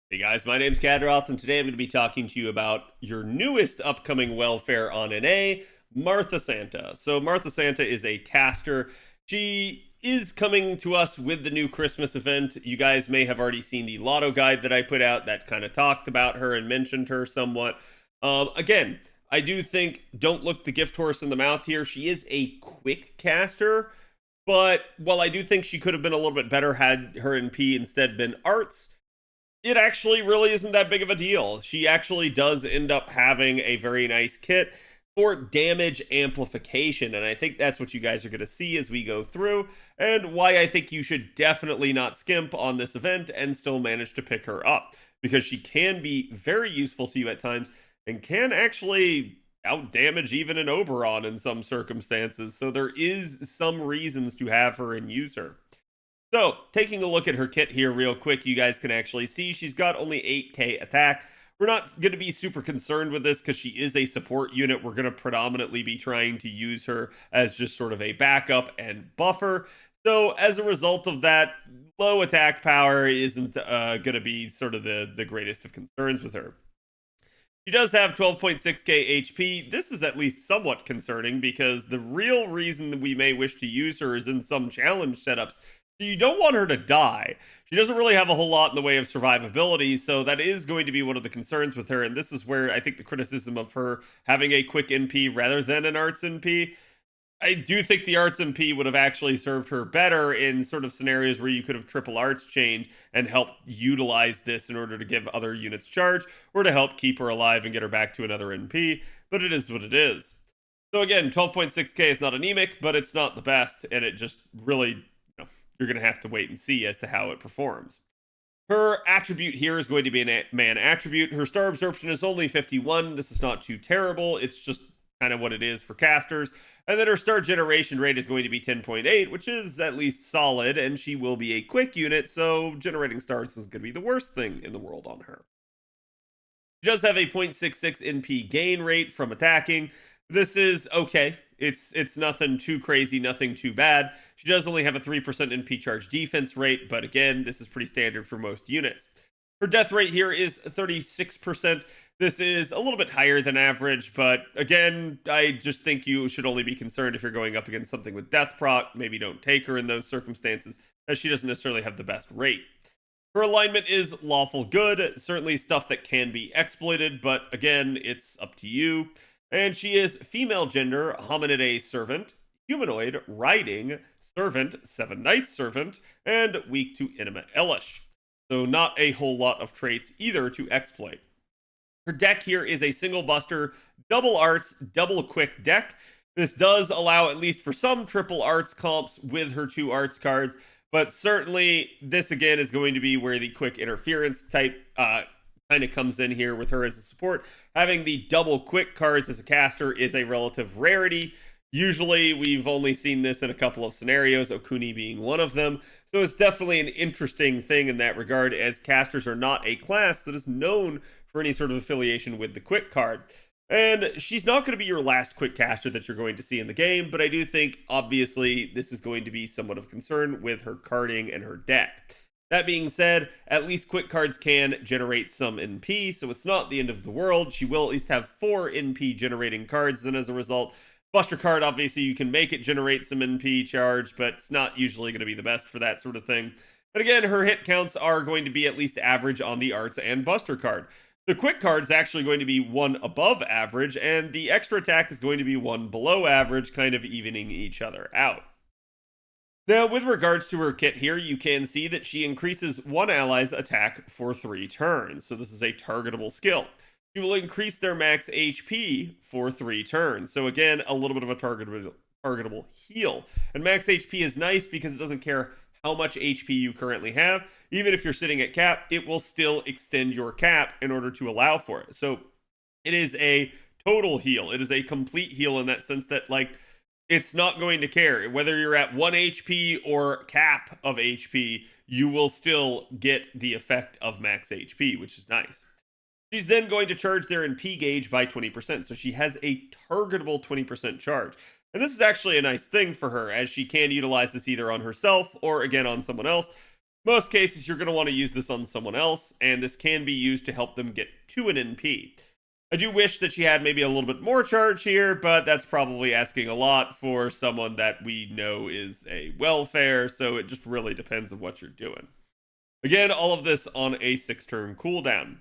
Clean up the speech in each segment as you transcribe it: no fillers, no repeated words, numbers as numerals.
Hey guys, my name's Khadroth, and today I'm going to be talking to you about your newest upcoming welfare on NA, Martha Santa. So, Martha Santa is a caster. She is coming to us with the new Christmas event. You guys may have already seen the lotto guide that I put out that kind of talked about her and mentioned her somewhat. Again, I do think don't look the gift horse in the mouth here. She is a quick caster, but while I do think she could have been a little bit better had her NP instead been arts, it actually really isn't that big of a deal. She actually does end up having a very nice kit for damage amplification, and I think that's what you guys are going to see as we go through, and why I think you should definitely not skimp on this event and still manage to pick her up, because she can be very useful to you at times and can actually out damage even an Oberon in some circumstances. So there is some reasons to have her and use her. So, taking a look at her kit here real quick, you guys can actually see she's got only 8k attack. We're not going to be super concerned with this because she is a support unit. We're going to predominantly be trying to use her as just sort of a backup and buffer. So, as a result of that, low attack power isn't going to be sort of the greatest of concerns with her. She does have 12.6k HP. This is at least somewhat concerning because the real reason that we may wish to use her is in some challenge setups. So you don't want her to die. She doesn't really have a whole lot in the way of survivability, so that is going to be one of the concerns with her. And this is where I think the criticism of her having a quick NP rather than an arts NP, I do think the arts MP would have actually served her better in sort of scenarios where you could have triple arts chained and helped utilize this in order to give other units charge or to help keep her alive and get her back to another NP. But it is what it is. So again, 12.6k is not anemic, but it's not the best, and it just really, you're going to have to wait and see as to how it performs. Her attribute here is going to be an man attribute. Her star absorption is only 51. This is not too terrible. It's just kind of what it is for casters. And then her star generation rate is going to be 10.8, which is at least solid, and she will be a quick unit, so generating stars is going to be the worst thing in the world on her. She does have a 0.66 NP gain rate from attacking. This is okay. It's nothing too crazy, nothing too bad. She does only have a 3% NP charge defense rate, but again, this is pretty standard for most units. Her death rate here is 36%. This is a little bit higher than average, but again, I just think you should only be concerned if you're going up against something with death proc. Maybe don't take her in those circumstances, as she doesn't necessarily have the best rate. Her alignment is lawful good, certainly stuff that can be exploited, but again, it's up to you. And she is female gender, hominidae servant, humanoid, riding, servant, 7 knights servant, and weak to intimate elish. So not a whole lot of traits either to exploit. Her deck here is a single buster, double arts, double quick deck. This does allow, at least for some, triple arts comps with her 2 arts cards, but certainly this again is going to be where the quick interference type kind of comes in here with her as a support. Having the double quick cards as a caster is a relative rarity. Usually we've only seen this in a couple of scenarios, Okuni being one of them. So it's definitely an interesting thing in that regard, as casters are not a class that is known for any sort of affiliation with the quick card. And she's not going to be your last quick caster that you're going to see in the game, but I do think, obviously, this is going to be somewhat of concern with her carding and her deck. That being said, at least quick cards can generate some NP, so it's not the end of the world. She will at least have 4 NP generating cards, then as a result, Buster card, obviously, you can make it generate some NP charge, but it's not usually going to be the best for that sort of thing. But again, her hit counts are going to be at least average on the Arts and Buster card. The quick card is actually going to be 1 above average, and the extra attack is going to be 1 below average, kind of evening each other out. Now, with regards to her kit here, you can see that she increases one ally's attack for 3 turns, so this is a targetable skill. She will increase their max HP for 3 turns, so again, a little bit of a targetable heal. And max HP is nice because it doesn't care how much HP you currently have. Even if you're sitting at cap, it will still extend your cap in order to allow for it. So it is a total heal. It is a complete heal in that sense that, like, it's not going to care. Whether you're at 1 HP or cap of HP, you will still get the effect of max HP, which is nice. She's then going to charge their NP gauge by 20%, so she has a targetable 20% charge. And this is actually a nice thing for her, as she can utilize this either on herself or, again, on someone else. Most cases, you're going to want to use this on someone else, and this can be used to help them get to an NP. I do wish that she had maybe a little bit more charge here, but that's probably asking a lot for someone that we know is a welfare, so it just really depends on what you're doing. Again, all of this on a 6-turn cooldown.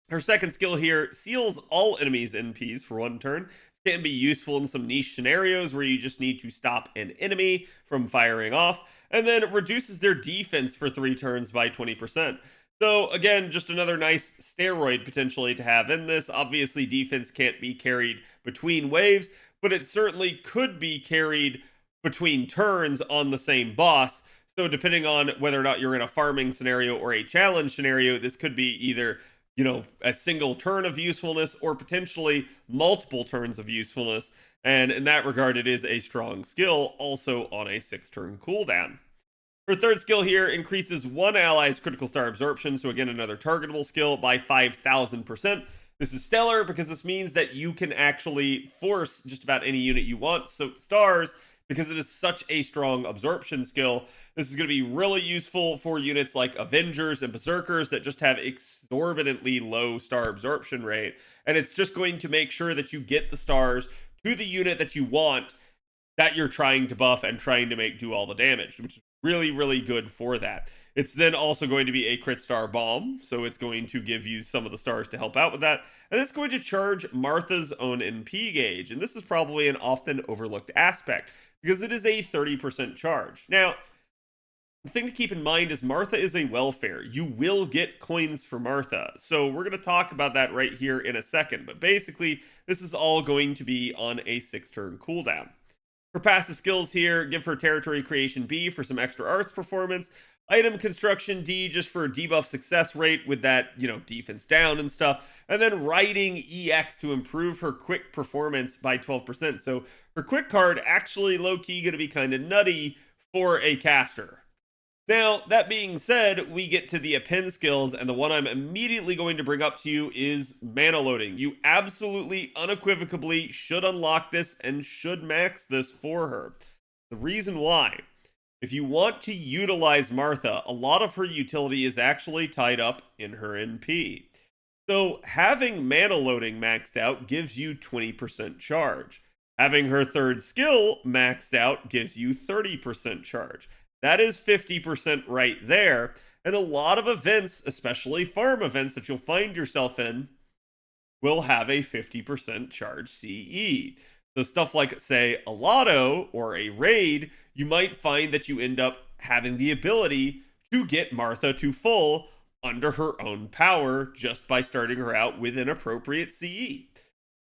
Her second skill here seals all enemies NPs for 1 turn. This can be useful in some niche scenarios where you just need to stop an enemy from firing off, and then it reduces their defense for 3 turns by 20%. So again, just another nice steroid potentially to have in this. Obviously, defense can't be carried between waves, but it certainly could be carried between turns on the same boss. So depending on whether or not you're in a farming scenario or a challenge scenario, this could be either, a single turn of usefulness or potentially multiple turns of usefulness. And in that regard, it is a strong skill, also on a 6-turn cooldown. Her third skill here increases one ally's critical star absorption, so again, another targetable skill, by 5,000%. This is stellar because this means that you can actually force just about any unit you want so stars, because it is such a strong absorption skill. This is going to be really useful for units like Avengers and Berserkers that just have exorbitantly low star absorption rate, and it's just going to make sure that you get the stars to the unit that you want, that you're trying to buff and trying to make do all the damage, which is really, really good for that. It's then also going to be a crit star bomb, so it's going to give you some of the stars to help out with that, and it's going to charge Martha's own NP gauge, and this is probably an often overlooked aspect, because it is a 30% charge. Now, the thing to keep in mind is Martha is a welfare. You will get coins for Martha, so we're going to talk about that right here in a second, but basically, this is all going to be on a 6-turn cooldown. For passive skills here, give her Territory Creation B for some extra arts performance, Item Construction D just for debuff success rate with that, defense down and stuff, and then Writing EX to improve her quick performance by 12%. So her quick card actually low-key going to be kind of nutty for a caster. Now, that being said, we get to the append skills, and the one I'm immediately going to bring up to you is mana loading. You absolutely, unequivocally should unlock this and should max this for her. The reason why: if you want to utilize Martha, a lot of her utility is actually tied up in her NP. So having mana loading maxed out gives you 20% charge. Having her third skill maxed out gives you 30% charge. That is 50% right there. And a lot of events, especially farm events that you'll find yourself in, will have a 50% charge CE. So stuff like, say, a lotto or a raid, you might find that you end up having the ability to get Martha to full under her own power just by starting her out with an appropriate CE.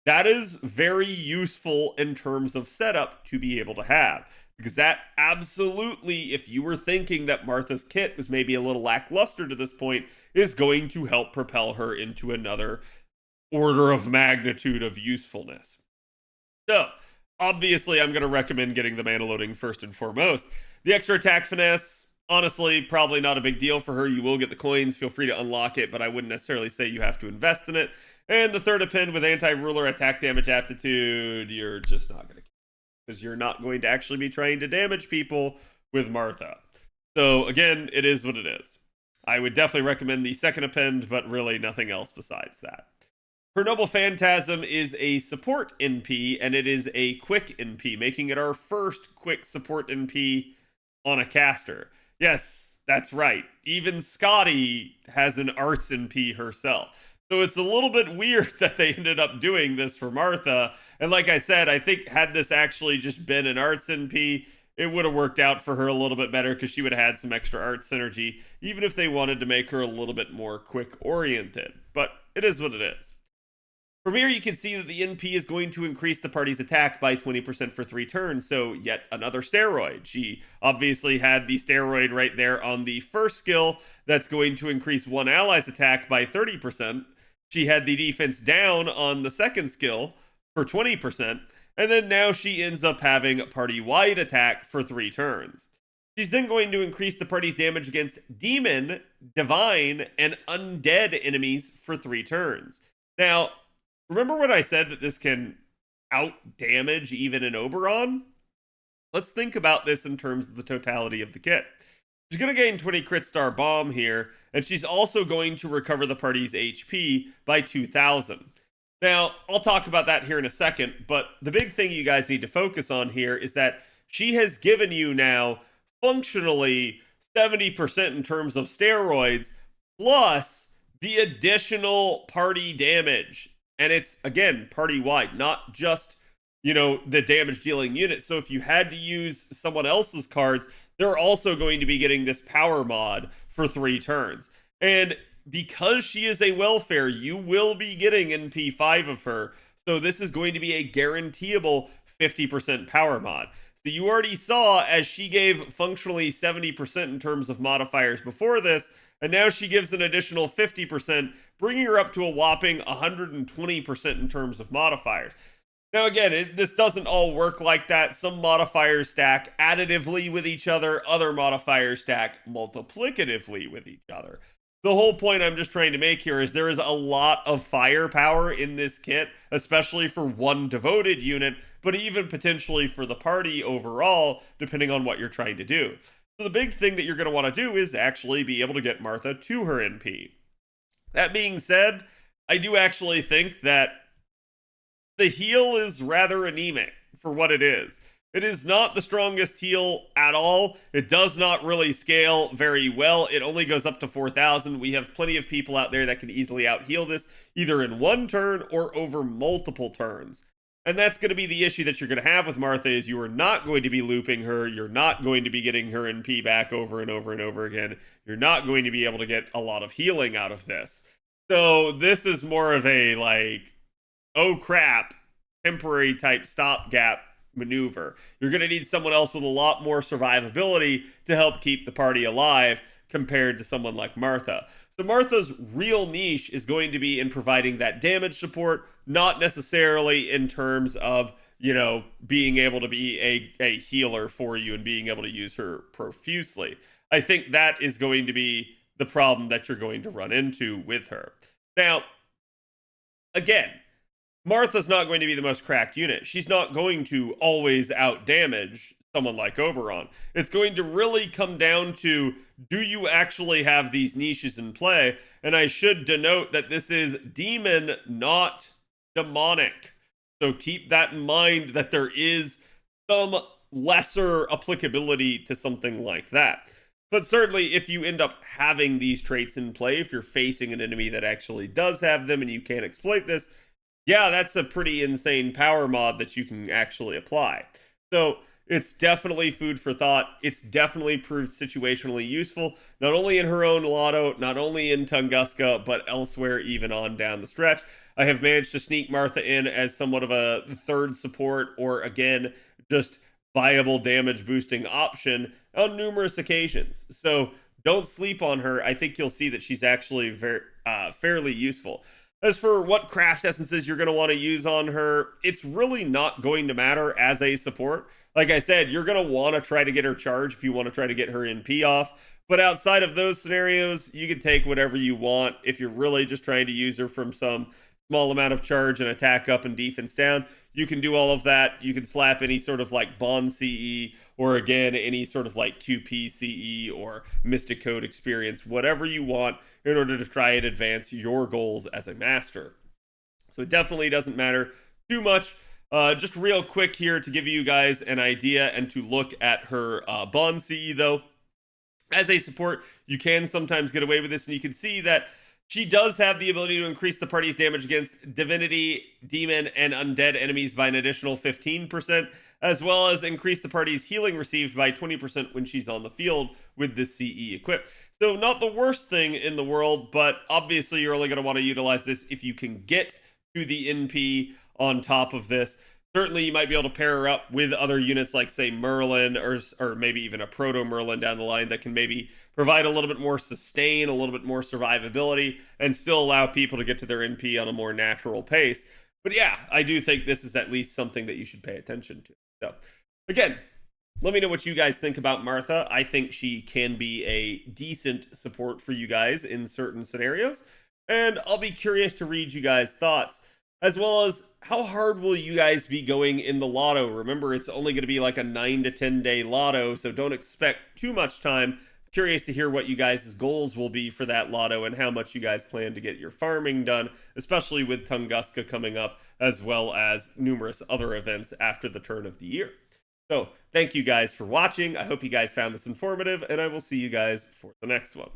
That is very useful in terms of setup to be able to have. Because that absolutely, if you were thinking that Martha's kit was maybe a little lackluster to this point, is going to help propel her into another order of magnitude of usefulness. So, obviously, I'm going to recommend getting the mana loading first and foremost. The extra attack finesse, honestly, probably not a big deal for her. You will get the coins. Feel free to unlock it, but I wouldn't necessarily say you have to invest in it. And the third append with anti-ruler attack damage aptitude, you're just not going to, because you're not going to actually be trying to damage people with Martha. So again, it is what it is. I would definitely recommend the second append, but really nothing else besides that. Her Noble Phantasm is a support NP, and it is a quick NP, making it our first quick support NP on a caster. Yes, that's right. Even Scotty has an arts NP herself. So it's a little bit weird that they ended up doing this for Martha. And like I said, I think had this actually just been an arts NP, it would have worked out for her a little bit better because she would have had some extra art synergy, even if they wanted to make her a little bit more quick-oriented. But it is what it is. From here, you can see that the NP is going to increase the party's attack by 20% for 3 turns, so yet another steroid. She obviously had the steroid right there on the first skill that's going to increase one ally's attack by 30%. She had the defense down on the second skill for 20%, and then now she ends up having party-wide attack for 3 turns. She's then going to increase the party's damage against demon, divine, and undead enemies for 3 turns. Now, remember when I said that this can out-damage even an Oberon? Let's think about this in terms of the totality of the kit. She's going to gain 20 crit star bomb here, and she's also going to recover the party's HP by 2,000. Now, I'll talk about that here in a second, but the big thing you guys need to focus on here is that she has given you now functionally 70% in terms of steroids, plus the additional party damage. And it's, again, party wide, not just, the damage dealing unit. So if you had to use someone else's cards, they're also going to be getting this power mod for 3 turns. And because she is a welfare, you will be getting NP5 of her. So this is going to be a guaranteeable 50% power mod. So you already saw as she gave functionally 70% in terms of modifiers before this, and now she gives an additional 50%, bringing her up to a whopping 120% in terms of modifiers. Now again, this doesn't all work like that. Some modifiers stack additively with each other, other modifiers stack multiplicatively with each other. The whole point I'm just trying to make here is there is a lot of firepower in this kit, especially for one devoted unit, but even potentially for the party overall, depending on what you're trying to do. So the big thing that you're going to want to do is actually be able to get Martha to her NP. That being said, I do actually think that the heal is rather anemic for what it is. It is not the strongest heal at all. It does not really scale very well. It only goes up to 4,000. We have plenty of people out there that can easily out heal this, either in one turn or over multiple turns. And that's going to be the issue that you're going to have with Martha is you are not going to be looping her. You're not going to be getting her NP back over and over and over again. You're not going to be able to get a lot of healing out of this. So this is more of a oh crap, temporary type stopgap maneuver. You're going to need someone else with a lot more survivability to help keep the party alive compared to someone like Martha. So Martha's real niche is going to be in providing that damage support, not necessarily in terms of, being able to be a healer for you and being able to use her profusely. I think that is going to be the problem that you're going to run into with her. Now, again, Martha's not going to be the most cracked unit. She's not going to always out damage someone like Oberon. It's going to really come down to, do you actually have these niches in play? And I should denote that this is demon, not demonic. So keep that in mind, that there is some lesser applicability to something like that. But certainly if you end up having these traits in play, if you're facing an enemy that actually does have them and you can't exploit this, yeah, that's a pretty insane power mod that you can actually apply. So it's definitely food for thought. It's definitely proved situationally useful, not only in her own lotto, not only in Tunguska, but elsewhere even on down the stretch. I have managed to sneak Martha in as somewhat of a third support, or again, just viable damage boosting option on numerous occasions. So don't sleep on her. I think you'll see that she's actually very fairly useful. As for what craft essences you're going to want to use on her, it's really not going to matter as a support. Like I said, you're going to want to try to get her charged if you want to try to get her NP off. But outside of those scenarios, you can take whatever you want. If you're really just trying to use her from some small amount of charge and attack up and defense down, you can do all of that. You can slap any sort of Bond CE, or again, any sort of QP CE or Mystic Code experience, whatever you want, in order to try and advance your goals as a master. So it definitely doesn't matter too much. Just real quick here to give you guys an idea and to look at her Bond CE though. As a support, you can sometimes get away with this, and you can see that she does have the ability to increase the party's damage against divinity, demon, and undead enemies by an additional 15%, as well as increase the party's healing received by 20% when she's on the field with this CE equipped. So not the worst thing in the world, but obviously you're only going to want to utilize this if you can get to the NP on top of this. Certainly you might be able to pair her up with other units like, say, Merlin, or maybe even a Proto-Merlin down the line that can maybe provide a little bit more sustain, a little bit more survivability, and still allow people to get to their NP on a more natural pace. But yeah, I do think this is at least something that you should pay attention to. So, again, let me know what you guys think about Martha. I think she can be a decent support for you guys in certain scenarios, and I'll be curious to read you guys' thoughts, as well as how hard will you guys be going in the lotto. Remember, it's only going to be a 9 to 10 day lotto, so don't expect too much time. curious to hear what you guys' goals will be for that lotto and how much you guys plan to get your farming done, especially with Tunguska coming up, as well as numerous other events after the turn of the year. So, thank you guys for watching. I hope you guys found this informative, and I will see you guys for the next one.